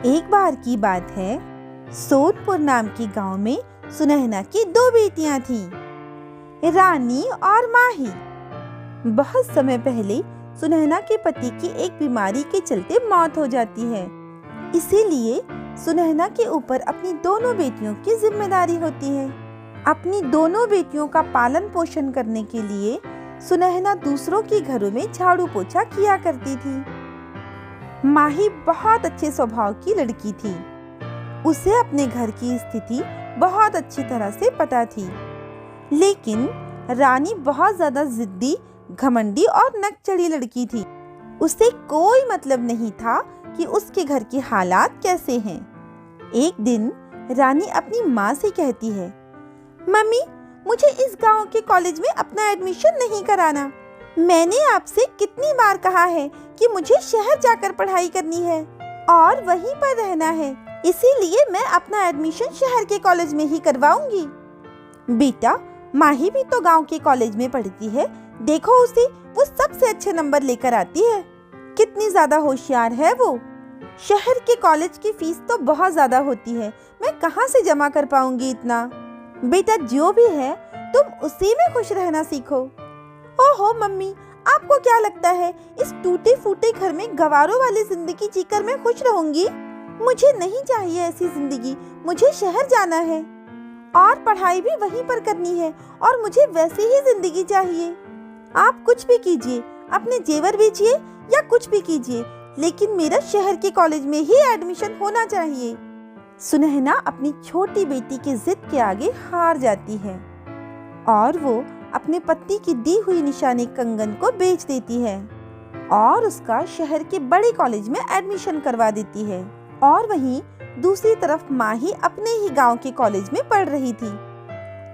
एक बार की बात है, सोनपुर नाम के गांव में सुनैना की दो बेटियां थीं, रानी और माही। बहुत समय पहले सुनैना के पति की एक बीमारी के चलते मौत हो जाती है। इसीलिए सुनैना के ऊपर अपनी दोनों बेटियों की जिम्मेदारी होती है। अपनी दोनों बेटियों का पालन पोषण करने के लिए सुनैना दूसरों के घरों में झाड़ू पोछा किया करती थी। माही बहुत अच्छे स्वभाव की लड़की थी। उसे अपने घर की स्थिति बहुत अच्छी तरह से पता थी, लेकिन रानी बहुत ज्यादा जिद्दी, घमंडी और नकचढ़ी लड़की थी। उसे कोई मतलब नहीं था कि उसके घर के हालात कैसे हैं। एक दिन रानी अपनी माँ से कहती है, मम्मी, मुझे इस गांव के कॉलेज में अपना एडमिशन नहीं कराना। मैंने आपसे कितनी बार कहा है कि मुझे शहर जाकर पढ़ाई करनी है और वहीं पर रहना है, इसीलिए मैं अपना एडमिशन शहर के कॉलेज में ही करवाऊंगी। बेटा, माही भी तो गांव के कॉलेज में पढ़ती है, देखो उसे, वो सबसे अच्छे नंबर लेकर आती है। कितनी ज्यादा होशियार है वो। शहर के कॉलेज की फीस तो बहुत ज्यादा होती है, मैं कहाँ से जमा कर पाऊंगी इतना। बेटा, जो भी है तुम उसी में खुश रहना सीखो। ओहो मम्मी, आपको क्या लगता है इस टूटे फूटे घर में गवारों वाली जिंदगी जीकर मैं खुश रहूंगी? मुझे नहीं चाहिए ऐसी जिंदगी, मुझे शहर जाना है और पढ़ाई भी वहीं पर करनी है और मुझे वैसी ही जिंदगी चाहिए। आप कुछ भी कीजिए, अपने जेवर बेचिए या कुछ भी कीजिए, लेकिन मेरा शहर के कॉलेज में ही एडमिशन होना चाहिए। सुनैना अपनी छोटी बेटी की जिद के आगे हार जाती है और वो अपने पति की दी हुई निशानी कंगन को बेच देती है और उसका शहर के बड़े कॉलेज में एडमिशन करवा देती है। और वहीं दूसरी तरफ माही अपने ही गांव के कॉलेज में पढ़ रही थी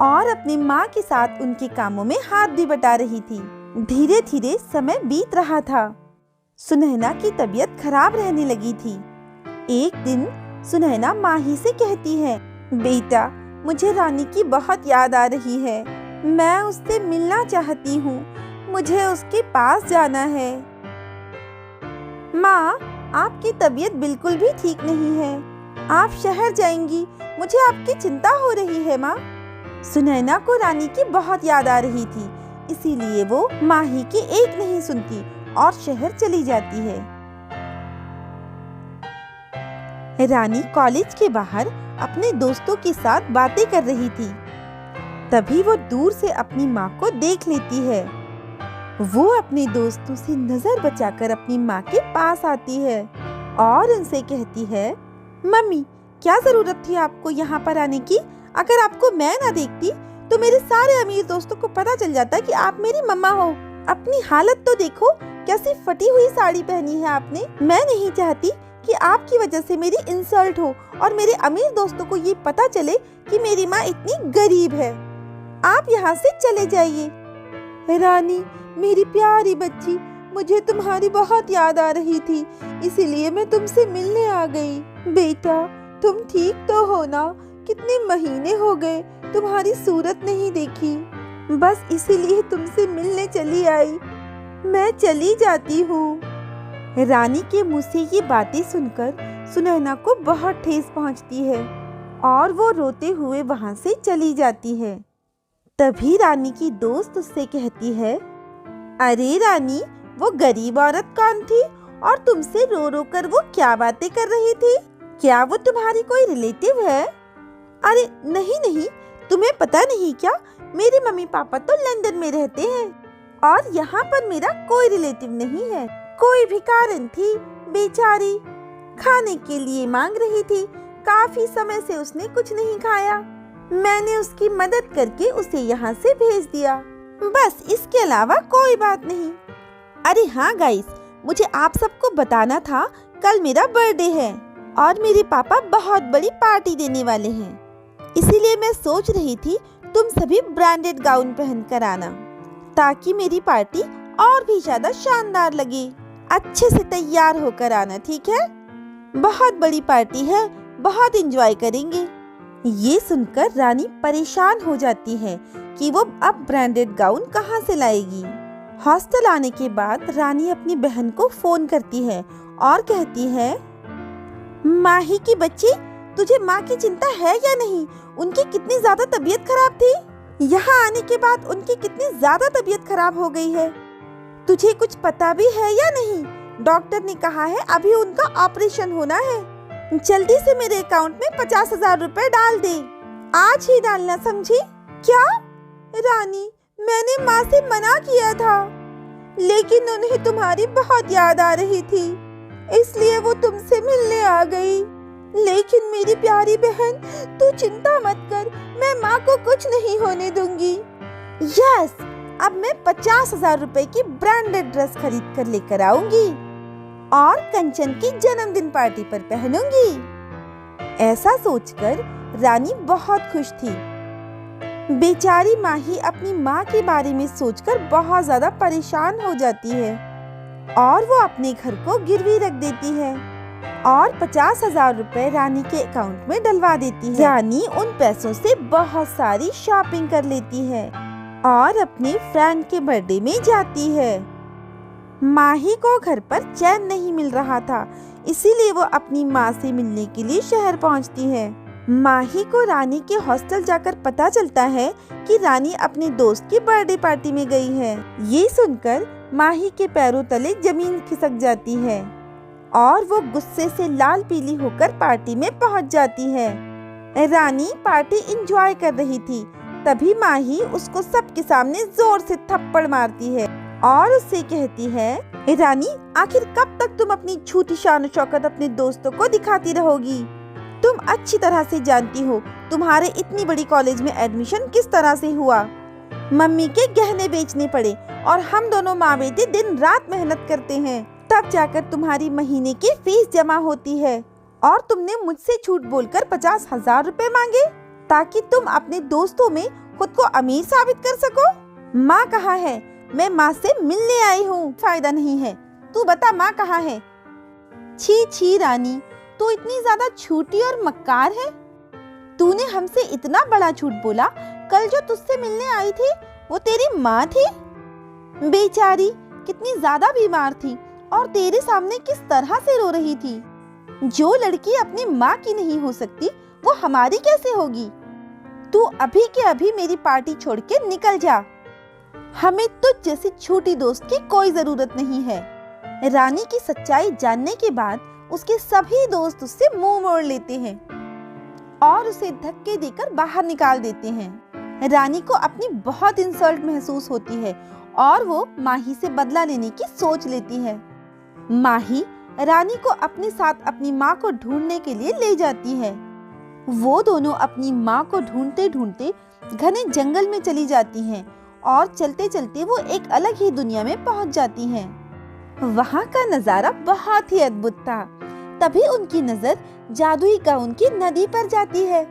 और अपनी माँ के साथ उनके कामों में हाथ भी बटा रही थी। धीरे धीरे समय बीत रहा था। सुनैना की तबीयत खराब रहने लगी थी। एक दिन सुनैना माही से कहती है, बेटा, मुझे रानी की बहुत याद आ रही है, मैं उससे मिलना चाहती हूँ, मुझे उसके पास जाना है। माँ, आपकी तबीयत बिल्कुल भी ठीक नहीं है, आप शहर जाएंगी, मुझे आपकी चिंता हो रही है। माँ, सुनैना को रानी की बहुत याद आ रही थी, इसीलिए वो माही की एक नहीं सुनती और शहर चली जाती है। रानी कॉलेज के बाहर अपने दोस्तों के साथ बातें कर रही थी। तभी वो दूर से अपनी माँ को देख लेती है। वो अपने दोस्तों से नजर बचाकर अपनी माँ के पास आती है और उनसे कहती है, मम्मी, क्या जरूरत थी आपको यहाँ पर आने की? अगर आपको मैं ना देखती तो मेरे सारे अमीर दोस्तों को पता चल जाता कि आप मेरी मम्मा हो। अपनी हालत तो देखो, कैसी फटी हुई साड़ी पहनी है आपने। मैं नहीं चाहती कि आपकी वजह से मेरी इंसल्ट हो और मेरे अमीर दोस्तों को ये पता चले कि मेरी माँ इतनी गरीब है। आप यहाँ से चले जाइए। रानी, मेरी प्यारी बच्ची, मुझे तुम्हारी बहुत याद आ रही थी, इसीलिए मैं तुमसे मिलने आ गई। बेटा, तुम ठीक तो हो ना? कितने महीने हो गए तुम्हारी सूरत नहीं देखी, बस इसीलिए तुमसे मिलने चली आई। मैं चली जाती हूँ। रानी के मुंह से ये बातें सुनकर सुनैना को बहुत ठेस पहुंचती है और वो रोते हुए वहां से चली जाती है। तभी रानी की दोस्त उससे कहती है, अरे रानी, वो गरीब औरत कौन थी और तुमसे रो रो कर वो क्या बातें कर रही थी? क्या वो तुम्हारी कोई रिलेटिव है? अरे नहीं नहीं, तुम्हें पता नहीं क्या, मेरे मम्मी पापा तो लंदन में रहते हैं और यहाँ पर मेरा कोई रिलेटिव नहीं है। कोई भिखारन थी, बेचारी, खाने के लिए मांग रही थी, काफी समय से उसने कुछ नहीं खाया। मैंने उसकी मदद करके उसे यहाँ से भेज दिया, बस इसके अलावा कोई बात नहीं। अरे हाँ गाइस, मुझे आप सबको बताना था, कल मेरा बर्थडे है और मेरे पापा बहुत बड़ी पार्टी देने वाले हैं, इसीलिए मैं सोच रही थी तुम सभी ब्रांडेड गाउन पहन कर आना, ताकि मेरी पार्टी और भी ज्यादा शानदार लगे। अच्छे से तैयार होकर आना, ठीक है? बहुत बड़ी पार्टी है, बहुत एंजॉय करेंगे। ये सुनकर रानी परेशान हो जाती है कि वो अब ब्रांडेड गाउन कहाँ से लाएगी। हॉस्टल आने के बाद रानी अपनी बहन को फोन करती है और कहती है, माही की बच्ची, तुझे माँ की चिंता है या नहीं? उनकी कितनी ज्यादा तबीयत खराब थी। यहाँ आने के बाद उनकी कितनी ज्यादा तबीयत खराब हो गई है। तुझे कुछ पता भी है या नहीं? डॉक्टर ने कहा है अभी उनका ऑपरेशन होना है। जल्दी से मेरे अकाउंट में 50,000 रुपए डाल दे। आज ही डालना, समझी? क्या रानी, मैंने माँ से मना किया था, लेकिन उन्हें तुम्हारी बहुत याद आ रही थी, इसलिए वो तुमसे मिलने आ गई। लेकिन मेरी प्यारी बहन, तू चिंता मत कर, मैं माँ को कुछ नहीं होने दूंगी। यस, अब मैं 50,000 रुपए की ब्रांडेड ड्रेस खरीद कर लेकर आऊंगी और कंचन की जन्मदिन पार्टी पर पहनूंगी। ऐसा सोचकर रानी बहुत खुश थी। बेचारी माही अपनी माँ के बारे में सोचकर बहुत ज्यादा परेशान हो जाती है और वो अपने घर को गिरवी रख देती है और 50,000 रुपए रानी के अकाउंट में डलवा देती है। रानी उन पैसों से बहुत सारी शॉपिंग कर लेती है और अपने फ्रेंड के बर्थडे में जाती है। माही को घर पर चैन नहीं मिल रहा था, इसीलिए वो अपनी माँ से मिलने के लिए शहर पहुँचती है। माही को रानी के हॉस्टल जाकर पता चलता है कि रानी अपने दोस्त की बर्थडे पार्टी में गई है। ये सुनकर माही के पैरों तले जमीन खिसक जाती है और वो गुस्से से लाल पीली होकर पार्टी में पहुंच जाती है। रानी पार्टी एंजॉय कर रही थी, तभी माही उसको सबके सामने जोर से थप्पड़ मारती है और उससे कहती है, रानी, आखिर कब तक तुम अपनी झूठी शान शौकत अपने दोस्तों को दिखाती रहोगी? तुम अच्छी तरह से जानती हो तुम्हारे इतनी बड़ी कॉलेज में एडमिशन किस तरह से हुआ। मम्मी के गहने बेचने पड़े और हम दोनों माँ बेटे दिन रात मेहनत करते हैं, तब जाकर तुम्हारी महीने की फीस जमा होती है। और तुमने मुझसे झूठ बोलकर 50,000 रुपए मांगे ताकि तुम अपने दोस्तों में खुद को अमीर साबित कर सको। माँ कहाँ है? मैं माँ से मिलने आई हूँ। फायदा नहीं है, तू बता माँ कहाँ है? छी छी रानी, तू इतनी ज्यादा झूठी और मक्कार है। तूने हमसे इतना बड़ा झूठ बोला। कल जो तुझसे मिलने आई थी वो तेरी माँ थी। बेचारी कितनी ज्यादा बीमार थी और तेरे सामने किस तरह से रो रही थी। जो लड़की अपनी माँ की नहीं हो सकती वो हमारी कैसे होगी? तू अभी के अभी मेरी पार्टी छोड़ के निकल जा। हमें तुझ जैसी छोटी दोस्त की कोई जरूरत नहीं है। रानी की सच्चाई जानने के बाद उसके सभी दोस्त उससे मुंह मोड़ लेते हैं और उसे धक्के देकर बाहर निकाल देते हैं। रानी को अपनी बहुत इंसल्ट महसूस होती है और वो माही से बदला लेने की सोच लेती है। माही रानी को अपने साथ अपनी माँ को ढूंढने के लिए ले जाती है। वो दोनों अपनी माँ को ढूंढते ढूंढते घने जंगल में चली जाती हैं और चलते चलते वो एक अलग ही दुनिया में पहुंच जाती हैं। वहाँ का नजारा बहुत ही अद्भुत था। तभी उनकी नजर जादुई गाउन की नदी पर जाती है।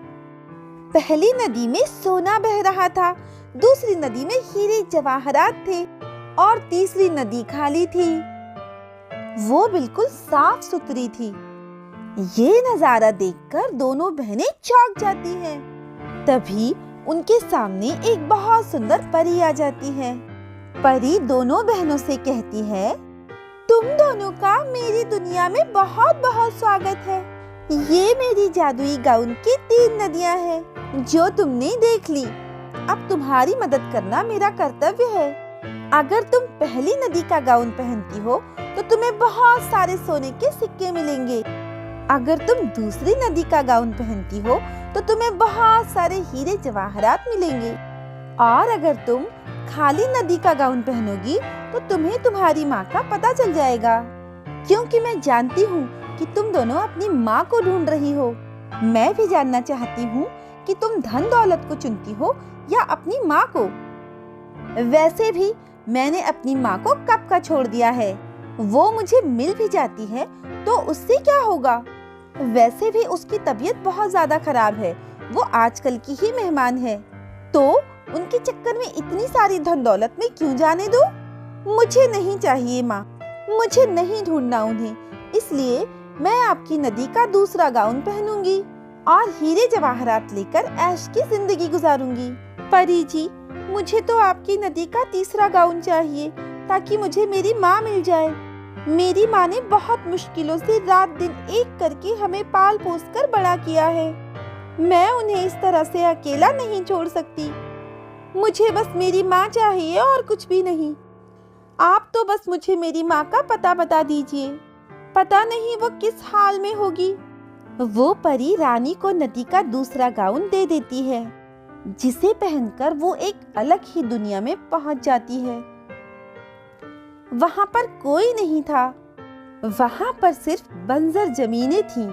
पहली नदी में सोना बह रहा था, दूसरी नदी में हीरे जवाहरात थे और तीसरी नदी खाली थी। वो बिल्कुल साफ सुथरी थी। ये नजारा देखकर दोनों बहनें चौंक जाती हैं। तभी उनके सामने एक बहुत सुंदर परी आ जाती है। परी दोनों बहनों से कहती है, तुम दोनों का मेरी दुनिया में बहुत बहुत स्वागत है। ये मेरी जादुई गाउन की 3 नदियां हैं जो तुमने देख ली। अब तुम्हारी मदद करना मेरा कर्तव्य है। अगर तुम पहली नदी का गाउन पहनती हो तो तुम्हें बहुत सारे सोने के सिक्के मिलेंगे। अगर तुम दूसरी नदी का गाउन पहनती हो तो तुम्हें बहुत सारे हीरे जवाहरात मिलेंगे। और अगर तुम खाली नदी का गाउन पहनोगी तो तुम्हें तुम्हारी माँ का पता चल जाएगा, क्योंकि मैं जानती हूँ कि तुम दोनों अपनी माँ को ढूंढ रही हो। मैं भी जानना चाहती हूँ कि तुम धन दौलत को चुनती हो या अपनी माँ को। वैसे भी मैंने अपनी माँ को कब का छोड़ दिया है। वो मुझे मिल भी जाती है तो उससे क्या होगा। वैसे भी उसकी तबीयत बहुत ज्यादा खराब है। वो आजकल की ही मेहमान है, तो उनके चक्कर में इतनी सारी धन दौलत में क्यों जाने दूं? मुझे नहीं चाहिए माँ, मुझे नहीं ढूंढना उन्हें। इसलिए मैं आपकी नदी का दूसरा गाउन पहनूंगी और हीरे जवाहरात लेकर ऐश की जिंदगी गुजारूंगी। परी जी, मुझे तो आपकी नदी का तीसरा गाउन चाहिए ताकि मुझे मेरी माँ मिल जाए। मेरी माँ ने बहुत मुश्किलों से रात दिन एक करके हमें पाल पोस कर बड़ा किया है। मैं उन्हें इस तरह से अकेला नहीं छोड़ सकती। मुझे बस मेरी माँ चाहिए और कुछ भी नहीं। आप तो बस मुझे मेरी माँ का पता बता दीजिए। पता नहीं वो किस हाल में होगी। वो परी रानी को नदी का दूसरा गाउन दे देती है, जिसे पहनकर वो एक अलग ही दुनिया में पहुंच जाती है। वहां पर कोई नहीं था। वहां पर सिर्फ बंजर जमीनें थीं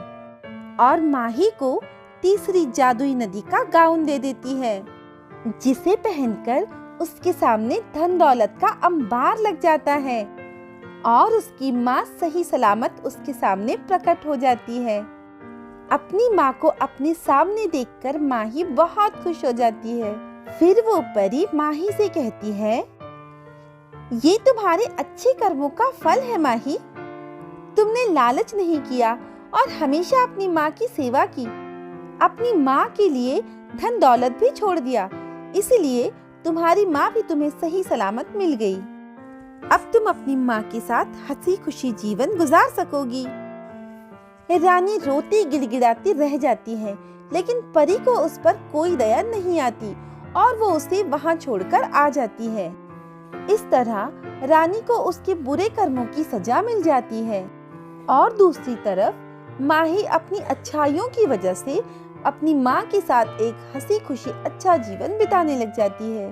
और माही को तीसरी जादुई नदी का गाउन दे देती है, जिसे पहनकर उसके सामने धन दौलत का अंबार लग जाता है और उसकी माँ सही सलामत उसके सामने प्रकट हो जाती है। अपनी माँ को अपने सामने देखकर माही बहुत खुश हो जाती है। फिर वो परी माही से कहती है, ये तुम्हारे अच्छे कर्मों का फल है माही। तुमने लालच नहीं किया और हमेशा अपनी माँ की सेवा की। अपनी माँ के लिए धन दौलत भी छोड़ दिया, इसलिए तुम्हारी माँ भी तुम्हें सही सलामत मिल गई। अब तुम अपनी माँ के साथ हंसी खुशी जीवन गुजार सकोगी। रानी रोती गिड़गिड़ाती रह जाती है, लेकिन परी को उस पर कोई दया नहीं आती और वो उसे वहां छोड़कर आ जाती है। इस तरह रानी को उसके बुरे कर्मों की सजा मिल जाती है और दूसरी तरफ माही अपनी अच्छाइयों की वजह से अपनी माँ के साथ एक हंसी खुशी अच्छा जीवन बिताने लग जाती है।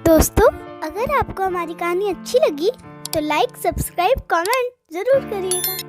दोस्तों, अगर आपको हमारी कहानी अच्छी लगी तो लाइक, सब्सक्राइब, कमेंट जरूर करिएगा।